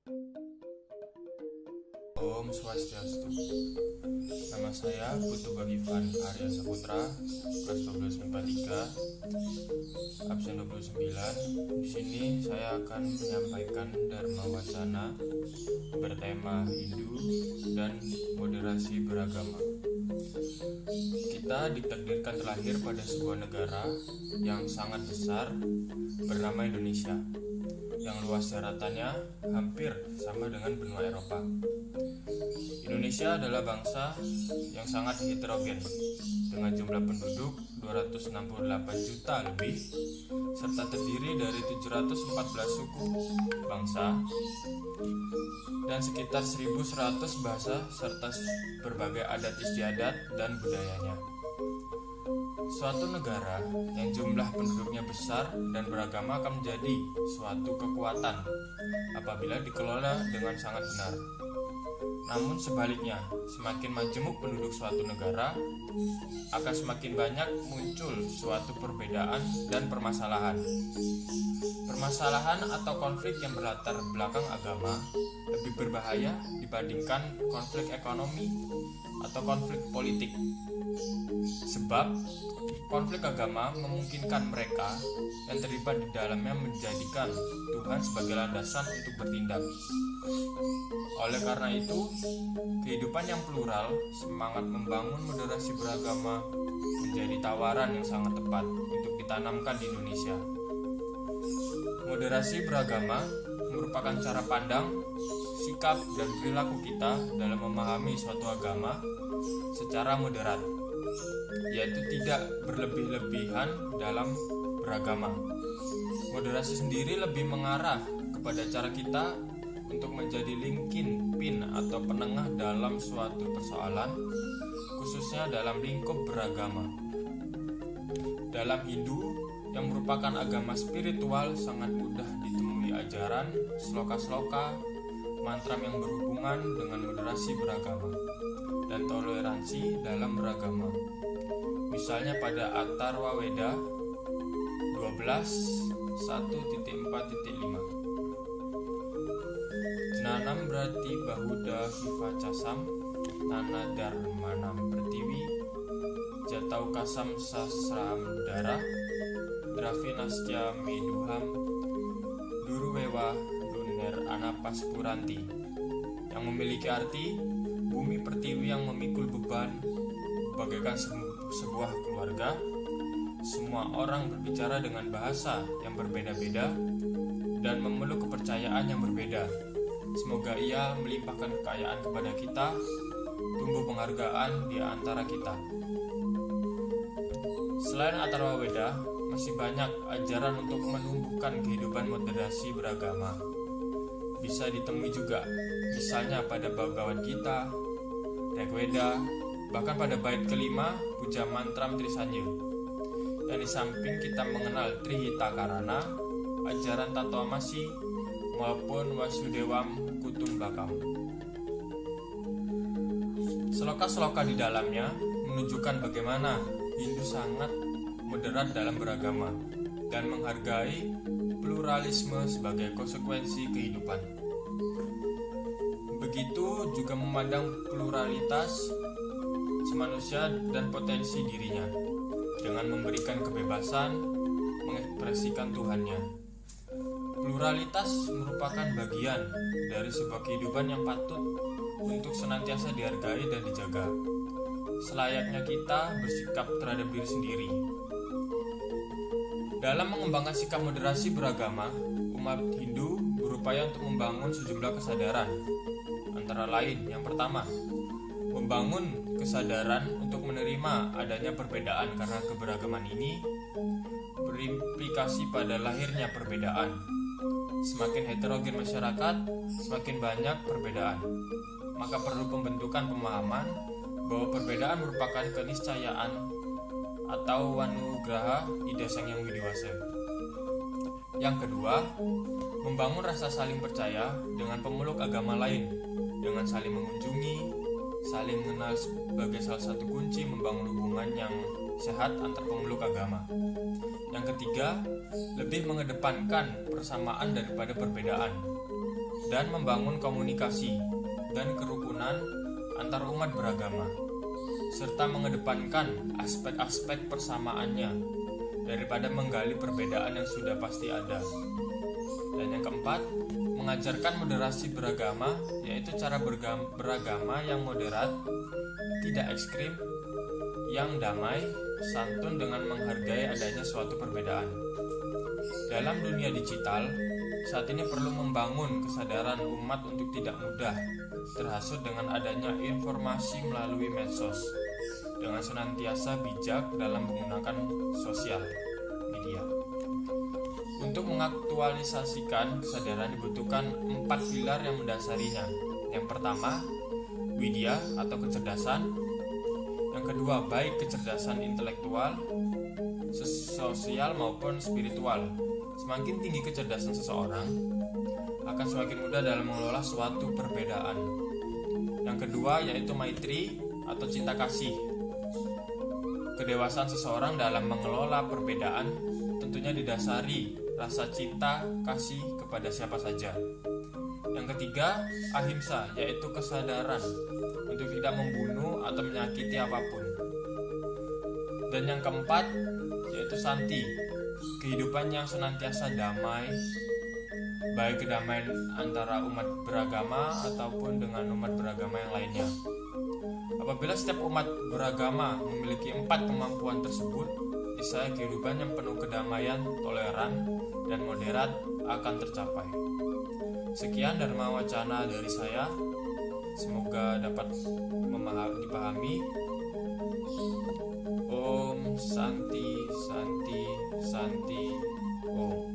Om Swastiastu. Nama saya Putu Bagivan Arya Saputra, kelas 12 MIPA 3, absen 29. Di sini saya akan menyampaikan Dharma Wacana bertema Hindu dan moderasi beragama. Kita ditakdirkan terlahir pada sebuah negara yang sangat besar bernama Indonesia, yang luas daratannya hampir sama dengan benua Eropa. Indonesia adalah bangsa yang sangat heterogen dengan jumlah penduduk 268 juta lebih, serta terdiri dari 714 suku bangsa dan sekitar 1100 bahasa serta berbagai adat istiadat dan budayanya. Suatu negara yang jumlah penduduknya besar dan beragama akan menjadi suatu kekuatan apabila dikelola dengan sangat benar. Namun sebaliknya, semakin majemuk penduduk suatu negara, akan semakin banyak muncul suatu perbedaan dan permasalahan. Permasalahan atau konflik yang berlatar belakang agama lebih berbahaya dibandingkan konflik ekonomi atau konflik politik. Sebab konflik agama memungkinkan mereka yang terlibat di dalamnya menjadikan Tuhan sebagai landasan untuk bertindak. Oleh karena itu, kehidupan yang plural, semangat membangun moderasi beragama menjadi tawaran yang sangat tepat untuk ditanamkan di Indonesia. Moderasi beragama merupakan cara pandang, sikap, dan perilaku kita dalam memahami suatu agama secara moderat, yaitu tidak berlebih-lebihan dalam beragama. Moderasi sendiri lebih mengarah kepada cara kita untuk menjadi linkin pin atau penengah dalam suatu persoalan, khususnya dalam lingkup beragama. Dalam Hindu, yang merupakan agama spiritual, sangat mudah ditemui ajaran, sloka-sloka, mantra yang berhubungan dengan moderasi beragama dan toleransi dalam beragama. Misalnya pada Atharva Veda 12.1.4.5, Jnanam berarti Bahuda Vivacasam Nana Dharmanam Pertiwi Jatau Kasam Sasram Dara Dravinasya Meduham Duruwewa Duner Anapas Puranti, yang memiliki arti bumi pertiwi yang memikul beban bagaikan sebuah keluarga. Semua orang berbicara dengan bahasa yang berbeda-beda dan memeluk kepercayaan yang berbeda. Semoga ia melimpahkan kekayaan kepada kita, tumbuh penghargaan di antara kita. Selain Atharva Veda, masih banyak ajaran untuk menumbuhkan kehidupan moderasi beragama. Bisa ditemui juga, misalnya pada Bhagavad Gita, Rigveda, bahkan pada bait kelima Puja Mantram Trisanya. Dan di samping kita mengenal Trihita Karana, ajaran Tattvamasi, maupun Wasudewam Kutumbakam. Sloka-sloka di dalamnya menunjukkan bagaimana Hindu sangat moderat dalam beragama dan menghargai pluralisme sebagai konsekuensi kehidupan. Begitu juga memandang pluralitas semanusia dan potensi dirinya dengan memberikan kebebasan mengekspresikan Tuhannya. Pluralitas merupakan bagian dari sebuah kehidupan yang patut untuk senantiasa dihargai dan dijaga, selayaknya kita bersikap terhadap diri sendiri. Dalam mengembangkan sikap moderasi beragama, umat Hindu berupaya untuk membangun sejumlah kesadaran. Antara lain, yang pertama, membangun kesadaran untuk menerima adanya perbedaan karena keberagaman ini berimplikasi pada lahirnya perbedaan. Semakin heterogen masyarakat, semakin banyak perbedaan. Maka perlu pembentukan pemahaman bahwa perbedaan merupakan keniscayaan atau wanugraha ida sang yang widiwasa. Yang kedua, membangun rasa saling percaya dengan pemeluk agama lain, dengan saling mengunjungi, saling mengenal sebagai salah satu kunci membangun hubungan yang sehat antar pemeluk agama. Yang ketiga, lebih mengedepankan persamaan daripada perbedaan. dan membangun komunikasi dan kerukunan antar umat beragama, serta mengedepankan aspek-aspek persamaannya daripada menggali perbedaan yang sudah pasti ada. Dan yang keempat, mengajarkan moderasi beragama, yaitu cara beragama yang moderat, tidak ekstrim, yang damai, santun dengan menghargai adanya suatu perbedaan. Dalam dunia digital, saat ini perlu membangun kesadaran umat untuk tidak mudah terhasut dengan adanya informasi melalui medsos, dengan senantiasa bijak dalam menggunakan sosial media. Untuk mengaktualisasikan kesadaran dibutuhkan 4 pilar yang mendasarinya. Yang pertama, widya atau kecerdasan. Yang kedua, baik kecerdasan intelektual, sosial maupun spiritual. Semakin tinggi kecerdasan seseorang, akan semakin mudah dalam mengelola suatu perbedaan. Yang kedua yaitu maitri atau cinta kasih. Kedewasaan seseorang dalam mengelola perbedaan tentunya didasari rasa cinta kasih kepada siapa saja. Yang ketiga, ahimsa, yaitu kesadaran untuk tidak membunuh atau menyakiti apapun. Dan yang keempat, yaitu santi, kehidupan yang senantiasa damai, baik kedamaian antara umat beragama ataupun dengan umat beragama yang lainnya. Apabila setiap umat beragama memiliki 4 kemampuan tersebut, niscaya kehidupan yang penuh kedamaian, toleran, dan moderat akan tercapai. Sekian Dharma Wacana dari saya. Semoga dapat dipahami. Om Santi Santi Santi Om.